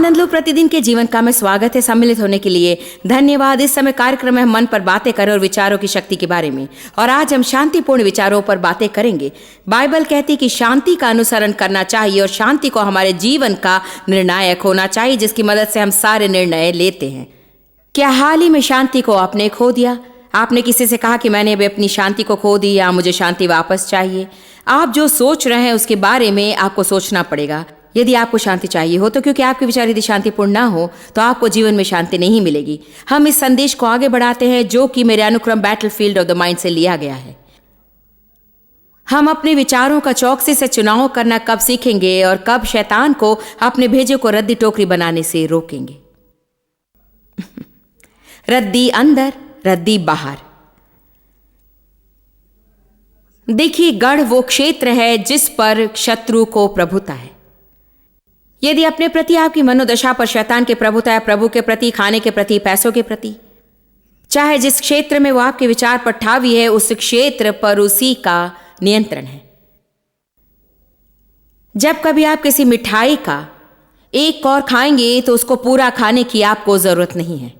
आनंद लो प्रतिदिन के जीवन का में स्वागत है सम्मिलित होने के लिए। धन्यवाद। इस समय कार्यक्रम में हम मन पर बातें करें और विचारों की शक्ति के बारे में, और आज हम शांतिपूर्ण विचारों पर बातें करेंगे। बाइबल कहती कि शांति का अनुसरण करना चाहिए और शांति को हमारे जीवन का निर्णायक होना चाहिए, जिसकी मदद से हम सारे निर्णय लेते हैं। क्या हाल ही में शांति को आपने खो दिया? आपने किसी से कहा कि मैंने अभी अपनी शांति को खो दी या मुझे शांति वापस चाहिए? आप जो सोच रहे हैं उसके बारे में आपको सोचना पड़ेगा। यदि आपको शांति चाहिए हो तो, क्योंकि आपके विचार यदि शांतिपूर्ण ना हो तो आपको जीवन में शांति नहीं मिलेगी। हम इस संदेश को आगे बढ़ाते हैं जो कि मेरे अनुक्रम बैटलफील्ड ऑफ द माइंड से लिया गया है। हम अपने विचारों का चौकसी से चुनाव करना कब सीखेंगे और कब शैतान को अपने भेजे को रद्दी टोकरी बनाने से रोकेंगे। रद्दी अंदर, रद्दी बाहर। देखिए, गढ़ वो क्षेत्र है जिस पर शत्रु को प्रभुता है। यदि अपने प्रति आपकी मनोदशा पर शैतान के प्रभुता है, प्रभु के प्रति, खाने के प्रति, पैसों के प्रति, चाहे जिस क्षेत्र में वो आपके विचार पर ठावी है, उस क्षेत्र पर उसी का नियंत्रण है। जब कभी आप किसी मिठाई का एक और खाएंगे तो उसको पूरा खाने की आपको जरूरत नहीं है,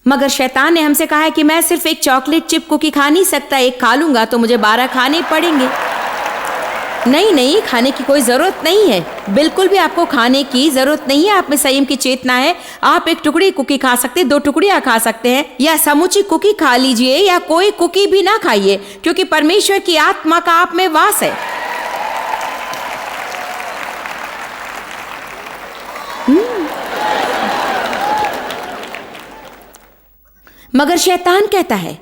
मगर शैतान ने हमसे कहा है कि मैं सिर्फ एक चॉकलेट चिप कुकी खा नहीं सकता, एक खा लूंगा तो मुझे 12 खाने पड़ेंगे। नहीं, खाने की कोई जरूरत नहीं है, बिल्कुल भी आपको खाने की जरूरत नहीं है। आप में संयम की चेतना है। आप एक टुकड़ी कुकी खा सकते हैं, 2 टुकड़ियां खा सकते हैं, या समूची कुकी खा लीजिए, या कोई कुकी भी ना खाइए, क्योंकि परमेश्वर की आत्मा का आप में वास है। मगर शैतान कहता है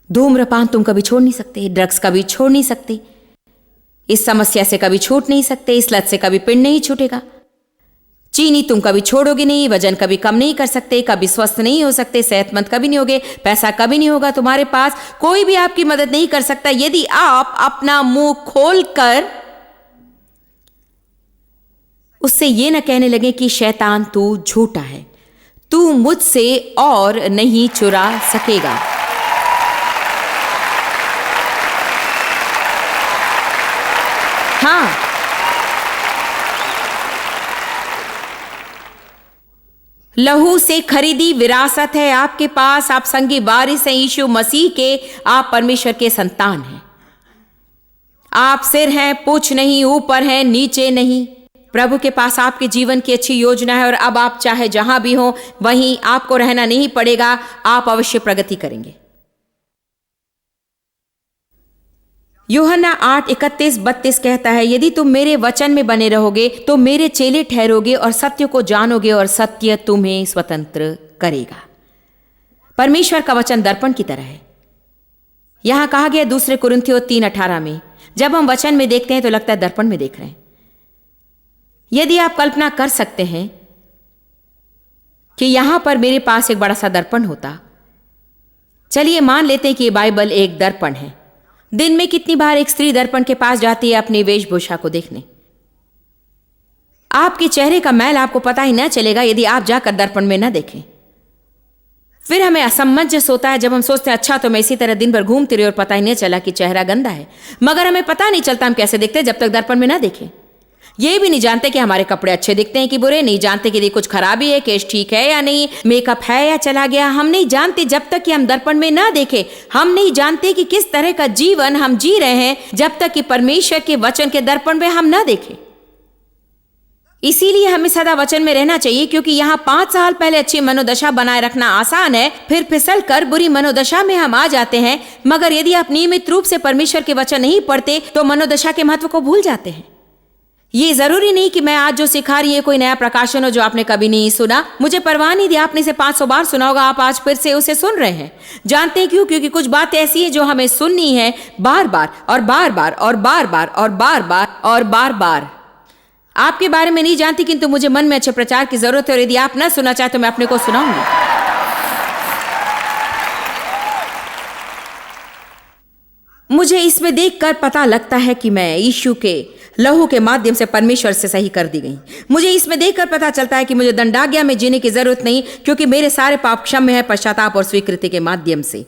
धूम्रपान तुम कभी छोड़ नहीं सकते, ड्रग्स कभी छोड़ नहीं सकते, इस समस्या से कभी छूट नहीं सकते, इस लत से कभी पिंड नहीं छूटेगा, चीनी तुम कभी छोड़ोगे नहीं, वजन कभी कम नहीं कर सकते, कभी स्वस्थ नहीं हो सकते, सेहतमंद कभी नहीं होगे, पैसा कभी नहीं होगा तुम्हारे पास, कोई भी आपकी मदद नहीं कर सकता यदि आप अपना मुंह खोलकर उससे ये न कहने लगे कि शैतान तू झूठा है, तू मुझसे और नहीं चुरा सकेगा। हाँ, लहू से खरीदी विरासत है आपके पास, आप संगी वारिस हैं यीशु मसीह के, आप परमेश्वर के संतान हैं। आप सिर हैं, पूछ नहीं, ऊपर हैं, नीचे नहीं। प्रभु के पास आपके जीवन की अच्छी योजना है और अब आप चाहे जहां भी हो वहीं आपको रहना नहीं पड़ेगा, आप अवश्य प्रगति करेंगे। यूहन्ना 8:31-32 कहता है, यदि तुम मेरे वचन में बने रहोगे तो मेरे चेले ठहरोगे और सत्य को जानोगे और सत्य तुम्हें स्वतंत्र करेगा। परमेश्वर का वचन दर्पण की तरह है। यहां कहा गया 2 कुरिन्थियों 3:18 में, जब हम वचन में देखते हैं तो लगता है दर्पण में देख रहे हैं। यदि आप कल्पना कर सकते हैं कि यहां पर मेरे पास एक बड़ा सा दर्पण होता, चलिए मान लेते हैं कि ये बाइबल एक दर्पण है। दिन में कितनी बार एक स्त्री दर्पण के पास जाती है अपनी वेशभूषा को देखने? आपके चेहरे का मैल आपको पता ही न चलेगा यदि आप जाकर दर्पण में न देखें। फिर हमें असमंजस होता है जब हम सोचते हैं अच्छा तो मैं इसी तरह दिन भर घूमती रही और पता ही नहीं चला कि चेहरा गंदा है, मगर हमें पता नहीं चलता हम कैसे दिखते जब तक दर्पण में ना देखें। ये भी नहीं जानते कि हमारे कपड़े अच्छे दिखते हैं कि बुरे, नहीं जानते कि कुछ खराबी है, केश ठीक है या नहीं, मेकअप है या चला गया, हम नहीं जानते जब तक कि हम दर्पण में ना देखें। हम नहीं जानते कि किस तरह का जीवन हम जी रहे हैं जब तक कि परमेश्वर के वचन के दर्पण में हम ना देखें। इसीलिए हमें सदा वचन में रहना चाहिए, क्योंकि यहाँ 5 साल पहले अच्छी मनोदशा बनाए रखना आसान है, फिर फिसल कर बुरी मनोदशा में हम आ जाते हैं। मगर यदि आप नियमित रूप से परमेश्वर के वचन नहीं पढ़ते तो मनोदशा के महत्व को भूल जाते हैं। ये जरूरी नहीं कि मैं आज जो सिखा रही है कोई नया प्रकाशन हो जो आपने कभी नहीं सुना। मुझे परवाह नहीं थी, आपने इसे 500 बार सुना होगा, आप आज फिर से उसे सुन रहे हैं। जानते हैं क्यों? क्योंकि कुछ बात ऐसी है जो हमें सुननी है बार बार और बार बार और बार बार और बार बार और बार बार। आपके बारे में नहीं जानती, किंतु मुझे मन में अच्छे प्रचार की जरूरत है और यदि आप ना सुनना चाहते तो मैं अपने को सुनाऊंगी। मुझे इसमें देखकर पता लगता है कि मैं यीशु के लहू के माध्यम से परमेश्वर से सही कर दी गई। मुझे इसमें देखकर पता चलता है कि मुझे दंडाज्ञा में जीने की जरूरत नहीं, क्योंकि मेरे सारे पाप क्षम्य है पश्चाताप और स्वीकृति के माध्यम से।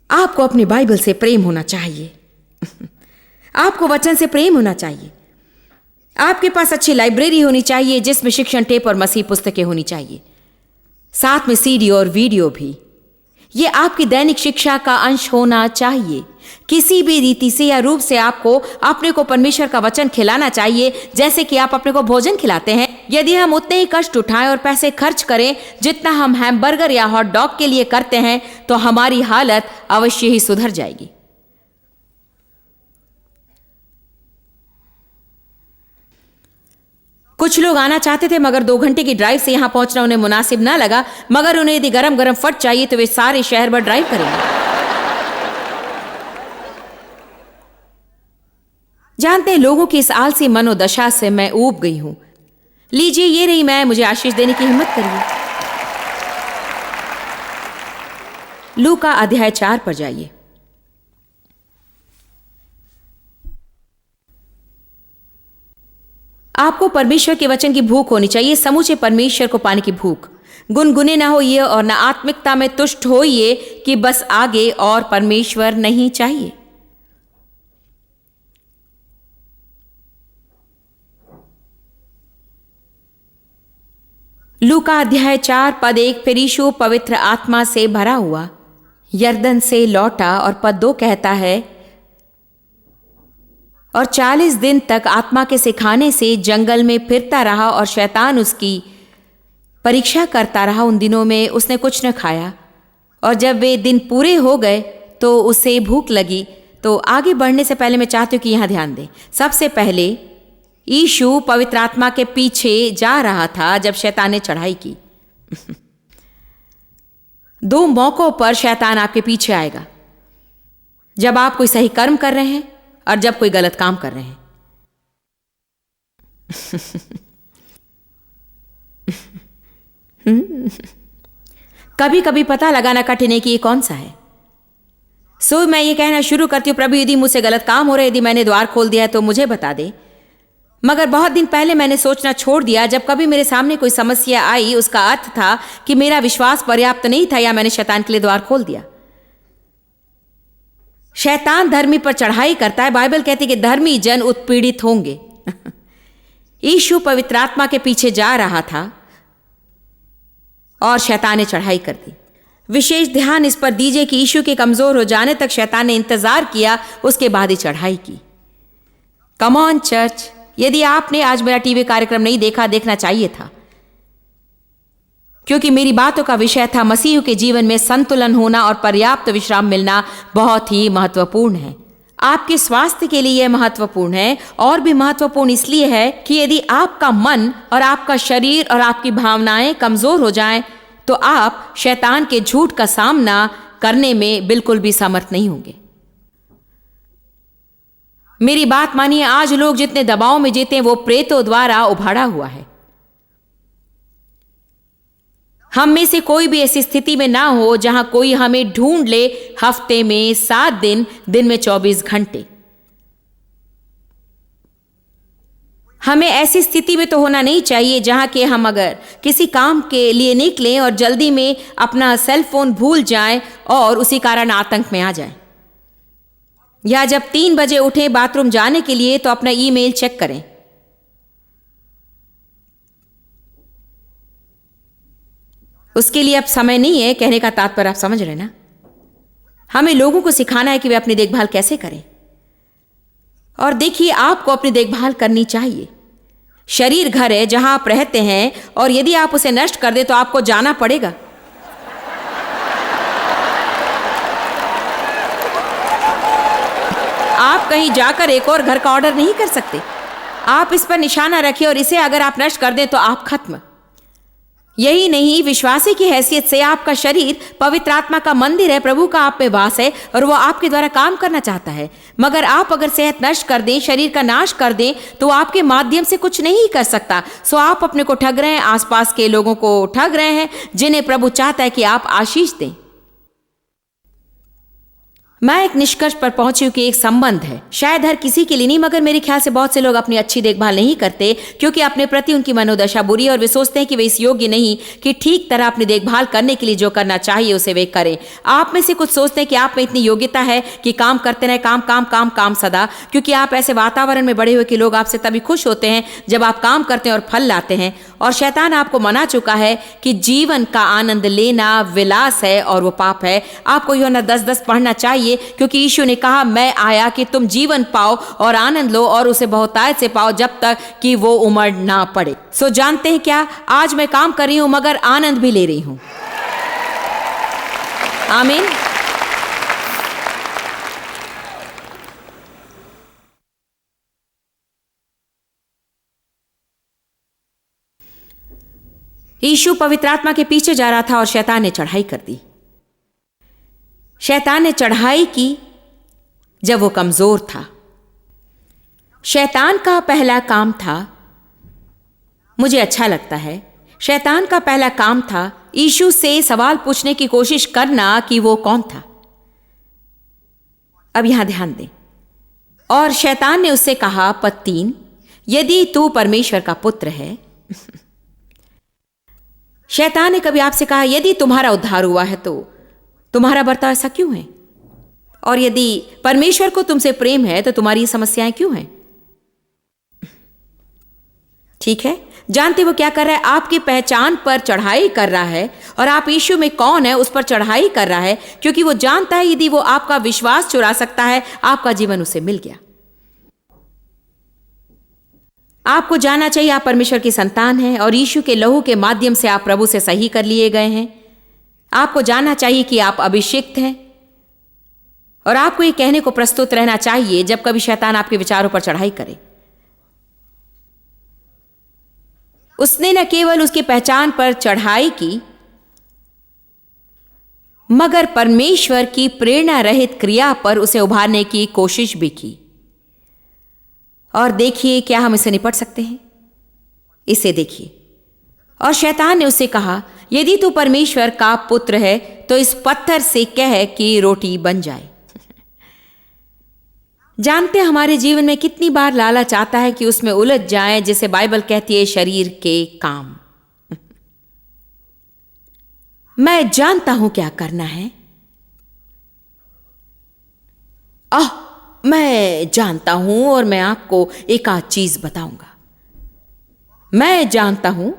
आपको अपनी बाइबल से प्रेम होना चाहिए। आपको वचन से प्रेम होना चाहिए। आपके पास अच्छी लाइब्रेरी होनी चाहिए जिसमें शिक्षण टेप और मसीह पुस्तकें होनी चाहिए, साथ में सीडी और वीडियो भी। ये आपकी दैनिक शिक्षा का अंश होना चाहिए। किसी भी रीति से या रूप से आपको अपने को परमेश्वर का वचन खिलाना चाहिए, जैसे कि आप अपने को भोजन खिलाते हैं। यदि हम उतने ही कष्ट उठाएं और पैसे खर्च करें जितना हम हैमबर्गर या हॉट डॉग के लिए करते हैं, तो हमारी हालत अवश्य ही सुधर जाएगी। कुछ लोग आना चाहते थे, मगर 2 घंटे की ड्राइव से यहां पहुंचना उन्हें मुनासिब ना लगा। मगर उन्हें यदि गरम गरम फट चाहिए तो वे सारे शहर भर ड्राइव करेंगे। जानते हैं, लोगों की इस आलसी मनोदशा से मैं ऊब गई हूं। लीजिए, ये रही मैं, मुझे आशीष देने की हिम्मत करिए। लूका अध्याय 4 पर जाइए। आपको परमेश्वर के वचन की भूख होनी चाहिए, समूचे परमेश्वर को पाने की भूख। गुनगुने ना होइए और ना आत्मिकता में तुष्ट होइए कि बस आगे और परमेश्वर नहीं चाहिए। लूका अध्याय 4 पद 1। फिर यीशु पवित्र आत्मा से भरा हुआ यरदन से लौटा, और पद 2 कहता है, और 40 दिन तक आत्मा के सिखाने से जंगल में फिरता रहा, और शैतान उसकी परीक्षा करता रहा। उन दिनों में उसने कुछ न खाया, और जब वे दिन पूरे हो गए तो उसे भूख लगी। तो आगे बढ़ने से पहले मैं चाहती हूँ कि यहाँ ध्यान दें। सबसे पहले यीशु पवित्र आत्मा के पीछे जा रहा था जब शैतान ने चढ़ाई की। 2 मौकों पर शैतान आपके पीछे आएगा, जब आप कोई सही कर्म कर रहे हैं और जब कोई गलत काम कर रहे हैं। कभी कभी पता लगाना कठिन है कि ये कौन सा है। सो मैं ये कहना शुरू करती हूँ, प्रभु यदि मुझसे गलत काम हो रहा है, यदि मैंने द्वार खोल दिया है तो मुझे बता दे। मगर बहुत दिन पहले मैंने सोचना छोड़ दिया। जब कभी मेरे सामने कोई समस्या आई, उसका अर्थ था कि मेरा विश्वास पर्याप्त नहीं था या मैंने शैतान के लिए द्वार खोल दिया। शैतान धर्मी पर चढ़ाई करता है। बाइबल कहती है कि धर्मी जन उत्पीड़ित होंगे। यीशु पवित्र आत्मा के पीछे जा रहा था और शैतान ने चढ़ाई कर दी। विशेष ध्यान इस पर दीजिए कि यीशु के कमजोर हो जाने तक शैतान ने इंतजार किया, उसके बाद ही चढ़ाई की। कम ऑन चर्च, यदि आपने आज मेरा टीवी कार्यक्रम नहीं देखा, देखना चाहिए था, क्योंकि मेरी बातों का विषय था मसीह के जीवन में संतुलन होना और पर्याप्त विश्राम मिलना बहुत ही महत्वपूर्ण है। आपके स्वास्थ्य के लिए यह महत्वपूर्ण है, और भी महत्वपूर्ण इसलिए है कि यदि आपका मन और आपका शरीर और आपकी भावनाएं कमजोर हो जाएं, तो आप शैतान के झूठ का सामना करने में बिल्कुल भी समर्थ नहीं होंगे। मेरी बात मानिए, आज लोग जितने दबाव में जीते हैं वो प्रेतों द्वारा उभाड़ा हुआ है। हम में से कोई भी ऐसी स्थिति में ना हो जहां कोई हमें ढूंढ ले हफ्ते में 7 दिन, दिन में 24 घंटे। हमें ऐसी स्थिति में तो होना नहीं चाहिए जहां कि हम अगर किसी काम के लिए निकलें और जल्दी में अपना सेल फोन भूल जाएं और उसी कारण आतंक में आ जाएं। या जब 3 बजे उठें बाथरूम जाने के लिए तो अपना ईमेल चेक करें। उसके लिए अब समय नहीं है, कहने का तात्पर्य आप समझ रहे ना। हमें लोगों को सिखाना है कि वे अपनी देखभाल कैसे करें। और देखिए, आपको अपनी देखभाल करनी चाहिए। शरीर घर है जहां आप रहते हैं, और यदि आप उसे नष्ट कर दें तो आपको जाना पड़ेगा। आप कहीं जाकर एक और घर का ऑर्डर नहीं कर सकते। आप इस पर निशाना रखिए, और इसे अगर आप नष्ट कर दें तो आप खत्म। यही नहीं, विश्वासी की हैसियत से आपका शरीर पवित्र आत्मा का मंदिर है, प्रभु का आप में वास है और वो आपके द्वारा काम करना चाहता है। मगर आप अगर सेहत नष्ट कर दें, शरीर का नाश कर दें, तो आपके माध्यम से कुछ नहीं कर सकता। सो आप अपने को ठग रहे हैं, आसपास के लोगों को ठग रहे हैं जिन्हें प्रभु चाहता है कि आप आशीष दें। मैं एक निष्कर्ष पर पहुंची हूं कि एक संबंध है, शायद हर किसी के लिए नहीं, मगर मेरे ख्याल से बहुत से लोग अपनी अच्छी देखभाल नहीं करते क्योंकि अपने प्रति उनकी मनोदशा बुरी है और वे सोचते हैं कि वे इस योग्य नहीं कि ठीक तरह अपनी देखभाल करने के लिए जो करना चाहिए उसे वे करें। आप में से कुछ सोचते हैं कि आप में इतनी योग्यता है कि काम करते रहे, काम काम काम काम सदा, क्योंकि आप ऐसे वातावरण में बड़े हुए कि लोग आपसे तभी खुश होते हैं जब आप काम करते हैं और फल लाते हैं। और शैतान आपको मना चुका है कि जीवन का आनंद लेना विलास है और वो पाप है। आपको यूहन्ना 10:10 पढ़ना चाहिए क्योंकि यीशु ने कहा, मैं आया कि तुम जीवन पाओ और आनंद लो और उसे बहुतायत से पाओ जब तक कि वो उमड़ ना पड़े। सो जानते हैं क्या, आज मैं काम कर रही हूं मगर आनंद भी ले रही हूं। आमीन। यीशु पवित्र आत्मा के पीछे जा रहा था और शैतान ने चढ़ाई कर दी। शैतान ने चढ़ाई की जब वो कमजोर था। शैतान का पहला काम था, मुझे अच्छा लगता है, शैतान का पहला काम था यीशु से सवाल पूछने की कोशिश करना कि वो कौन था। अब यहां ध्यान दें। और शैतान ने उससे कहा, पद 3, यदि तू परमेश्वर का पुत्र है। शैतान ने कभी आपसे कहा, यदि तुम्हारा उद्धार हुआ है तो तुम्हारा बर्ताव ऐसा क्यों है? और यदि परमेश्वर को तुमसे प्रेम है तो तुम्हारी समस्याएं क्यों हैं? ठीक है, जानते वो क्या कर रहा है? आपकी पहचान पर चढ़ाई कर रहा है और आप यीशु में कौन है उस पर चढ़ाई कर रहा है, क्योंकि वो जानता है यदि वो आपका विश्वास चुरा सकता है, आपका जीवन उसे मिल गया। आपको जानना चाहिए आप परमेश्वर की संतान हैं और यीशु के लहू के माध्यम से आप प्रभु से सही कर लिए गए हैं। आपको जानना चाहिए कि आप अभिषिक्त हैं और आपको ये कहने को प्रस्तुत रहना चाहिए जब कभी शैतान आपके विचारों पर चढ़ाई करे। उसने न केवल उसकी पहचान पर चढ़ाई की मगर परमेश्वर की प्रेरणा रहित क्रिया पर उसे उभारने की कोशिश भी की। और देखिए क्या हम इसे निपट सकते हैं, इसे देखिए। और शैतान ने उसे कहा, यदि तू परमेश्वर का पुत्र है तो इस पत्थर से कह कि रोटी बन जाए। जानते हैं हमारे जीवन में कितनी बार लालच आता है कि उसमें उलझ जाएं, जिसे बाइबल कहती है शरीर के काम। मैं जानता हूं क्या करना है, मैं जानता हूं और मैं आपको एक आध चीज बताऊंगा। मैं जानता हूं,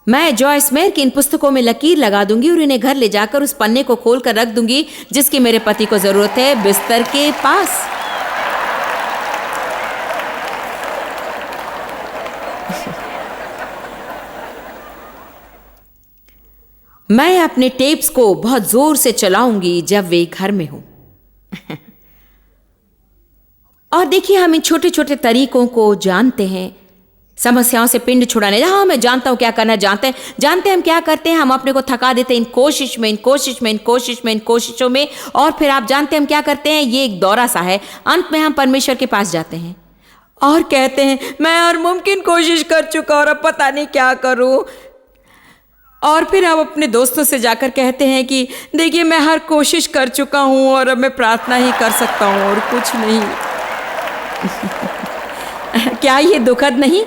मैं जॉयस मेयर की इन पुस्तकों में लकीर लगा दूंगी और इन्हें घर ले जाकर उस पन्ने को खोलकर रख दूंगी जिसकी मेरे पति को जरूरत है, बिस्तर के पास। मैं अपने टेप्स को बहुत जोर से चलाऊंगी जब वे घर में हो। और देखिए हम इन छोटे छोटे तरीकों को जानते हैं समस्याओं से पिंड छुड़ाने। हाँ, मैं जानता हूं क्या करना, जानते हैं हम क्या करते हैं, हम अपने को थका देते हैं इन कोशिशों में। और फिर आप जानते हैं हम क्या करते हैं, ये एक दौरा सा है। अंत में हम परमेश्वर के पास जाते हैं और कहते हैं मैं हर मुमकिन कोशिश कर चुका और अब पता नहीं क्या करूं। और फिर आप अपने दोस्तों से जाकर कहते हैं कि देखिए मैं हर कोशिश कर चुका हूं और अब मैं प्रार्थना ही कर सकता हूं और कुछ नहीं। क्या ये दुखद नहीं?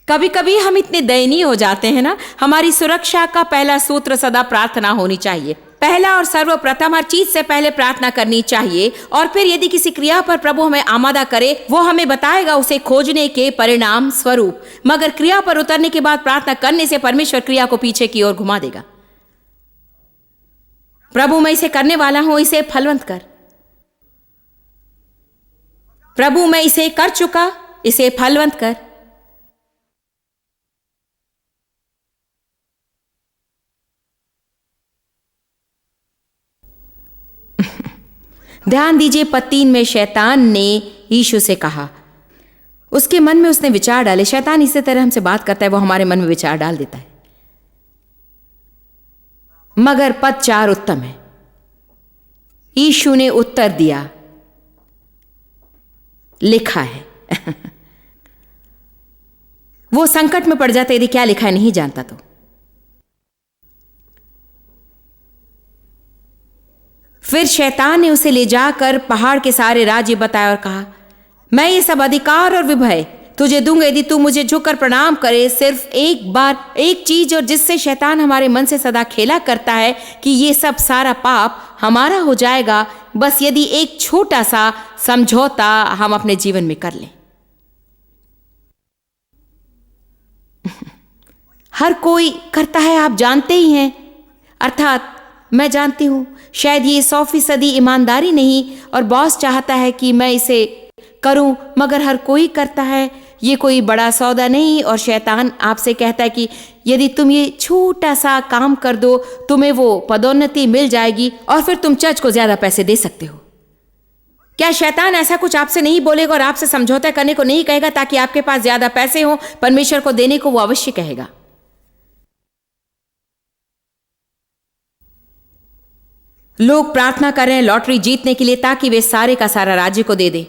कभी कभी हम इतने दयनीय हो जाते हैं ना। हमारी सुरक्षा का पहला सूत्र सदा प्रार्थना होनी चाहिए। पहला और सर्वप्रथम हर चीज से पहले प्रार्थना करनी चाहिए। और फिर यदि किसी क्रिया पर प्रभु हमें आमादा करे, वो हमें बताएगा उसे खोजने के परिणाम स्वरूप। मगर क्रिया पर उतरने के बाद प्रार्थना करने से परमेश्वर क्रिया को पीछे की ओर घुमा देगा। प्रभु मैं इसे करने वाला हूं, इसे फलवंत कर। प्रभु मैं इसे कर चुका, इसे फलवंत कर। ध्यान दीजिए, पद 3 में शैतान ने यीशु से कहा, उसके मन में उसने विचार डाले। शैतान इसी तरह हमसे बात करता है, वो हमारे मन में विचार डाल देता है। मगर पद 4 उत्तम है। यीशु ने उत्तर दिया, लिखा है। वो संकट में पड़ जाता यदि क्या लिखा है नहीं जानता तो। फिर शैतान ने उसे ले जाकर पहाड़ के सारे राज्य बताए और कहा, मैं ये सब अधिकार और विभय तुझे दूंगा यदि तू मुझे झुककर प्रणाम करे। सिर्फ एक बार एक चीज, और जिससे शैतान हमारे मन से सदा खेला करता है कि ये सब सारा पाप हमारा हो जाएगा, बस यदि एक छोटा सा समझौता हम अपने जीवन में कर लें। हर कोई करता है, आप जानते ही हैं। अर्थात मैं जानती हूं शायद ये 100% ईमानदारी नहीं और बॉस चाहता है कि मैं इसे करूं, मगर हर कोई करता है। ये कोई बड़ा सौदा नहीं और शैतान आपसे कहता है कि यदि तुम ये छोटा सा काम कर दो तुम्हें वो पदोन्नति मिल जाएगी और फिर तुम चर्च को ज्यादा पैसे दे सकते हो। क्या शैतान ऐसा कुछ आपसे नहीं बोलेगा और आपसे समझौता करने को नहीं कहेगा ताकि आपके पास ज्यादा पैसे हो? परमेश्वर को देने को वो अवश्य कहेगा। लोग प्रार्थना कर रहे हैं लॉटरी जीतने के लिए ताकि वे सारे का सारा राज्य को दे दे।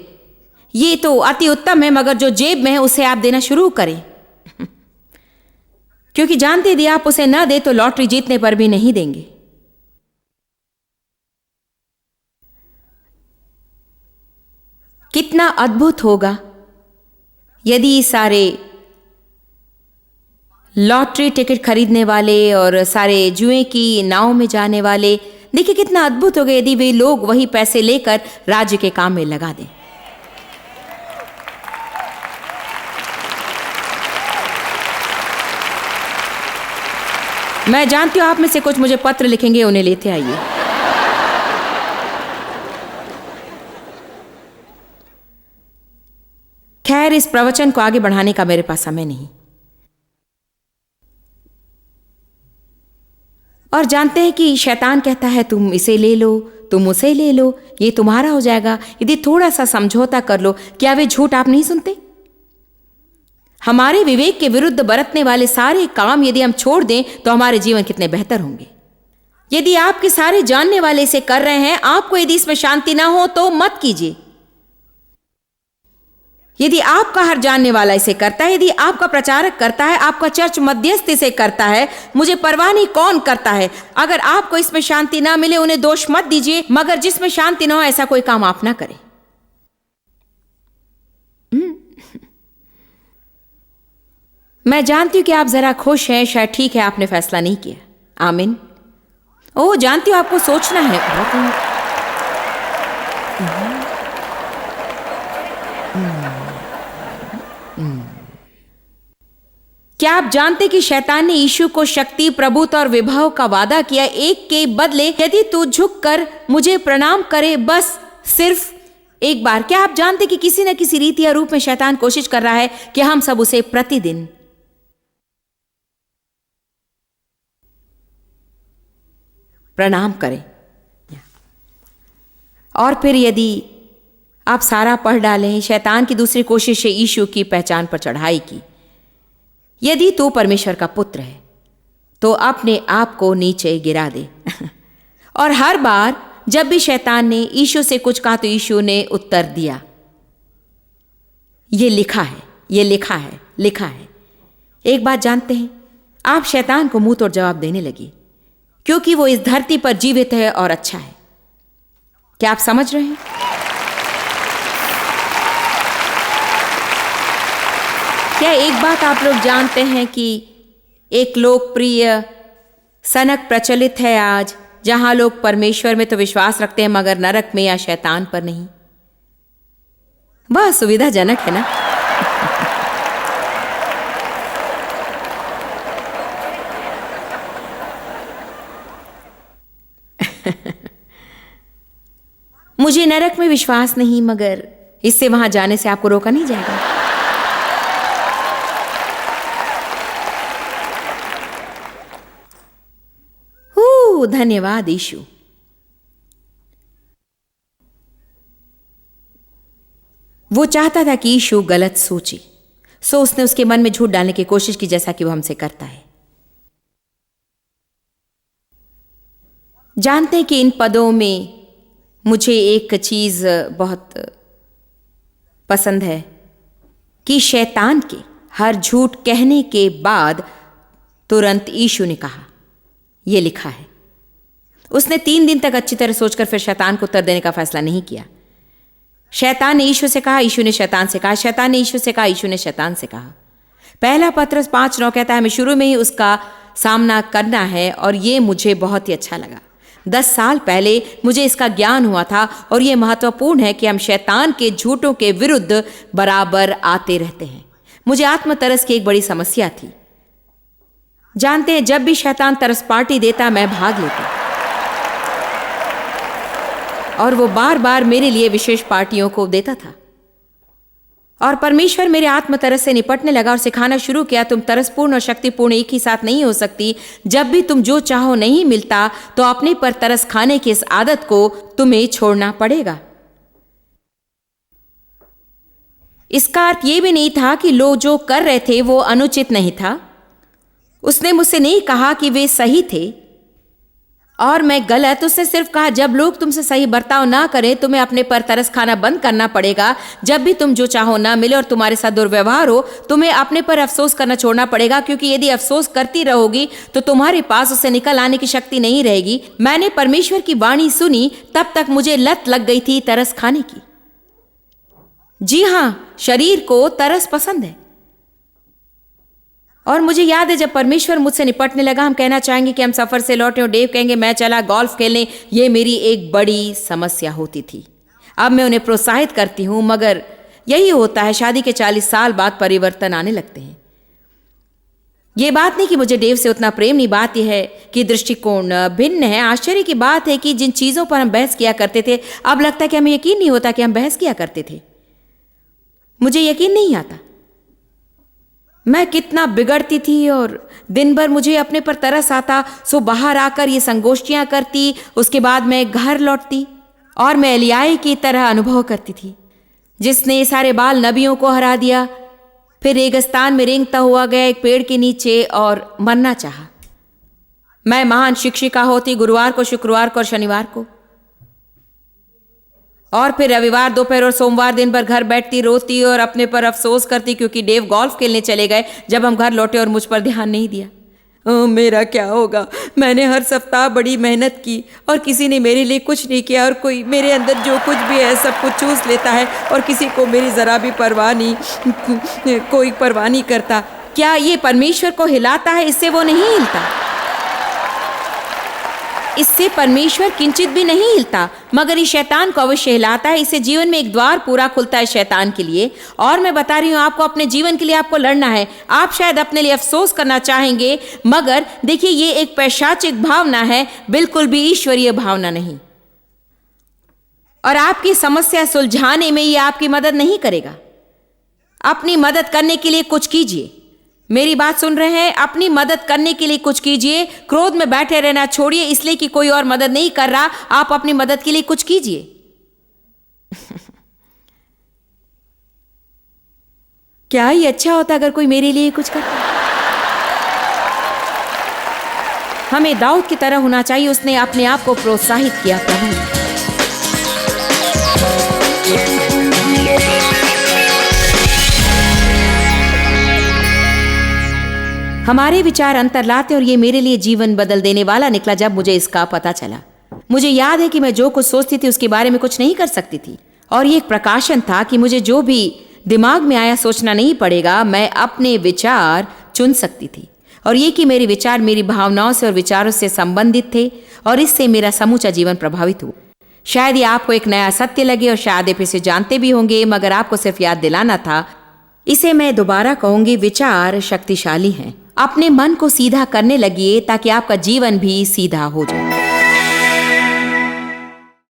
ये तो अति उत्तम है, मगर जो जेब में है उसे आप देना शुरू करें, क्योंकि जानते यदि आप उसे न दे तो लॉटरी जीतने पर भी नहीं देंगे। कितना अद्भुत होगा यदि सारे लॉटरी टिकट खरीदने वाले और सारे जुए की नाव में जाने वाले, देखिए कितना अद्भुत होगा यदि वे लोग वही पैसे लेकर राज्य के काम में लगा दें। मैं जानती हूं आप में से कुछ मुझे पत्र लिखेंगे, उन्हें लेते आइए। खैर, इस प्रवचन को आगे बढ़ाने का मेरे पास समय नहीं। और जानते हैं कि शैतान कहता है तुम इसे ले लो, तुम उसे ले लो, ये तुम्हारा हो जाएगा यदि थोड़ा सा समझौता कर लो। क्या वे झूठ आप नहीं सुनते? हमारे विवेक के विरुद्ध बरतने वाले सारे काम यदि हम छोड़ दें तो हमारे जीवन कितने बेहतर होंगे। यदि आपके सारे जानने वाले इसे कर रहे हैं, आपको यदि इसमें शांति ना हो तो मत कीजिए। यदि आपका हर जानने वाला इसे करता है, यदि आपका प्रचारक करता है, आपका चर्च मध्यस्थ इसे करता है, मुझे परवाह नहीं कौन करता है। अगर आपको इसमें शांति ना मिले उन्हें दोष मत दीजिए, मगर जिसमें शांति ना हो ऐसा कोई काम आप ना करें। मैं जानती हूं कि आप जरा खुश हैं, शायद ठीक है आपने फैसला नहीं किया। आमीन। ओह, जानती हूं आपको सोचना है। क्या आप जानते कि शैतान ने यीशु को शक्ति, प्रभुत्व और विभव का वादा किया एक के बदले यदि तू झुककर मुझे प्रणाम करे, बस सिर्फ एक बार। क्या आप जानते कि किसी न किसी रीति या रूप में शैतान कोशिश कर रहा है कि हम सब उसे प्रतिदिन प्रणाम करें। और फिर यदि आप सारा पढ़ डालें, शैतान की दूसरी कोशिश है यीशु की पहचान पर चढ़ाई की। यदि तू परमेश्वर का पुत्र है तो अपने आप को नीचे गिरा दे। और हर बार जब भी शैतान ने यीशु से कुछ कहा तो यीशु ने उत्तर दिया, ये लिखा है, ये लिखा है, लिखा है। एक बात जानते हैं, आप शैतान को मुंह तोड़ जवाब देने लगी क्योंकि वो इस धरती पर जीवित है और अच्छा है। क्या आप समझ रहे हैं? क्या एक बात आप लोग जानते हैं कि एक लोकप्रिय सनक प्रचलित है आज, जहां लोग परमेश्वर में तो विश्वास रखते हैं मगर नरक में या शैतान पर नहीं। वह सुविधाजनक है ना? मुझे नरक में विश्वास नहीं, मगर इससे वहां जाने से आपको रोका नहीं जाएगा। धन्यवाद यीशु। वो चाहता था कि यीशु गलत सोचे, सो उसने उसके मन में झूठ डालने की कोशिश की, जैसा कि वो हमसे करता है। जानते हैं कि इन पदों में मुझे एक चीज बहुत पसंद है कि शैतान के हर झूठ कहने के बाद तुरंत यीशु ने कहा, यह लिखा है। उसने 3 दिन तक अच्छी तरह सोचकर फिर शैतान को उत्तर देने का फैसला नहीं किया। शैतान ने यीशु से कहा, यीशु ने शैतान से कहा, शैतान ने यीशु से कहा, यीशु ने शैतान से कहा। पहला पत्रस 5:9 कहता है, हमें शुरू में ही उसका सामना करना है, और ये मुझे बहुत ही अच्छा लगा। 10 साल पहले मुझे इसका ज्ञान हुआ था, और ये महत्वपूर्ण है कि हम शैतान के झूठों के विरुद्ध बराबर आते रहते हैं। मुझे आत्मतरस की एक बड़ी समस्या थी। जानते हैं, जब भी शैतान तरस पार्टी देता मैं भाग लेता, और वो बार बार मेरे लिए विशेष पार्टियों को देता था। और परमेश्वर मेरे आत्मतरस से निपटने लगा और सिखाना शुरू किया, तुम तरसपूर्ण और शक्तिपूर्ण एक ही साथ नहीं हो सकती। जब भी तुम जो चाहो नहीं मिलता, तो अपने पर तरस खाने की इस आदत को तुम्हें छोड़ना पड़ेगा। इसका अर्थ यह भी नहीं था कि लोग जो कर रहे थे वो अनुचित नहीं था। उसने मुझसे नहीं कहा कि वे सही थे और मैं गलत। उसने सिर्फ कहा, जब लोग तुमसे सही बर्ताव ना करें, तुम्हें अपने पर तरस खाना बंद करना पड़ेगा। जब भी तुम जो चाहो ना मिले और तुम्हारे साथ दुर्व्यवहार हो, तुम्हें अपने पर अफसोस करना छोड़ना पड़ेगा, क्योंकि यदि अफसोस करती रहोगी तो तुम्हारे पास उससे निकल आने की शक्ति नहीं रहेगी। मैंने परमेश्वर की वाणी सुनी, तब तक मुझे लत लग गई थी तरस खाने की। जी हाँ, शरीर को तरस पसंद है। और मुझे याद है, जब परमेश्वर मुझसे निपटने लगा, हम कहना चाहेंगे कि हम सफर से लौटे और डेव कहेंगे मैं चला गोल्फ खेलने, ये मेरी एक बड़ी समस्या होती थी। अब मैं उन्हें प्रोत्साहित करती हूं, मगर यही होता है, शादी के 40 साल बाद परिवर्तन आने लगते हैं। ये बात नहीं कि मुझे डेव से उतना प्रेम नहीं, बात यह है कि दृष्टिकोण भिन्न है। आश्चर्य की बात है कि जिन चीजों पर हम बहस किया करते थे, अब लगता है कि हमें यकीन नहीं होता कि हम बहस किया करते थे। मुझे यकीन नहीं आता मैं कितना बिगड़ती थी, और दिन भर मुझे अपने पर तरस आता। सो बाहर आकर ये संगोष्ठियां करती, उसके बाद मैं घर लौटती और मैं एलियाह की तरह अनुभव करती थी, जिसने सारे बाल नबियों को हरा दिया, फिर रेगिस्तान में रेंगता हुआ गया एक पेड़ के नीचे और मरना चाहा। मैं महान शिक्षिका होती गुरुवार को, शुक्रवार को और शनिवार को, और फिर रविवार दोपहर और सोमवार दिन भर घर बैठती, रोती और अपने पर अफसोस करती क्योंकि डेव गोल्फ खेलने चले गए। जब हम घर लौटे और मुझ पर ध्यान नहीं दिया। मेरा क्या होगा? मैंने हर सप्ताह बड़ी मेहनत की और किसी ने मेरे लिए कुछ नहीं किया, और कोई मेरे अंदर जो कुछ भी है सब कुछ चूस लेता है, और किसी को मेरी जरा भी परवाह नहीं, कोई परवाह नहीं करता। क्या ये परमेश्वर को हिलाता है? इससे वो नहीं हिलता। इससे परमेश्वर किंचित भी नहीं हिलता, मगर ये शैतान को अवश्य हिलाता है। इससे जीवन में एक द्वार पूरा खुलता है शैतान के लिए। और मैं बता रही हूं आपको, अपने जीवन के लिए आपको लड़ना है। आप शायद अपने लिए अफसोस करना चाहेंगे, मगर देखिए, ये एक पैशाचिक भावना है, बिल्कुल भी ईश्वरीय भावना नहीं। और आपकी समस्या सुलझाने में ये आपकी मदद नहीं करेगा। अपनी मदद करने के लिए कुछ कीजिए। मेरी बात सुन रहे हैं? अपनी मदद करने के लिए कुछ कीजिए। क्रोध में बैठे रहना छोड़िए इसलिए कि कोई और मदद नहीं कर रहा। आप अपनी मदद के लिए कुछ कीजिए। क्या ही अच्छा होता अगर कोई मेरे लिए कुछ करता। हमें दाऊद की तरह होना चाहिए। उसने अपने आप को प्रोत्साहित किया। प्रभु हमारे विचार अंतर लाते, और ये मेरे लिए जीवन बदल देने वाला निकला जब मुझे इसका पता चला। मुझे याद है कि मैं जो कुछ सोचती थी उसके बारे में कुछ नहीं कर सकती थी, और ये एक प्रकाशन था कि मुझे जो भी दिमाग में आया सोचना नहीं पड़ेगा। मैं अपने विचार चुन सकती थी, और ये कि मेरे विचार मेरी भावनाओं से और विचारों से संबंधित थे, और इससे मेरा समूचा जीवन प्रभावित हुआ। शायद ये आपको एक नया सत्य लगे, और शायद आप इसे जानते भी होंगे, मगर आपको सिर्फ याद दिलाना था। इसे मैं दोबारा कहूंगी, विचार शक्तिशाली हैं। अपने मन को सीधा करने लगिए ताकि आपका जीवन भी सीधा हो जाए।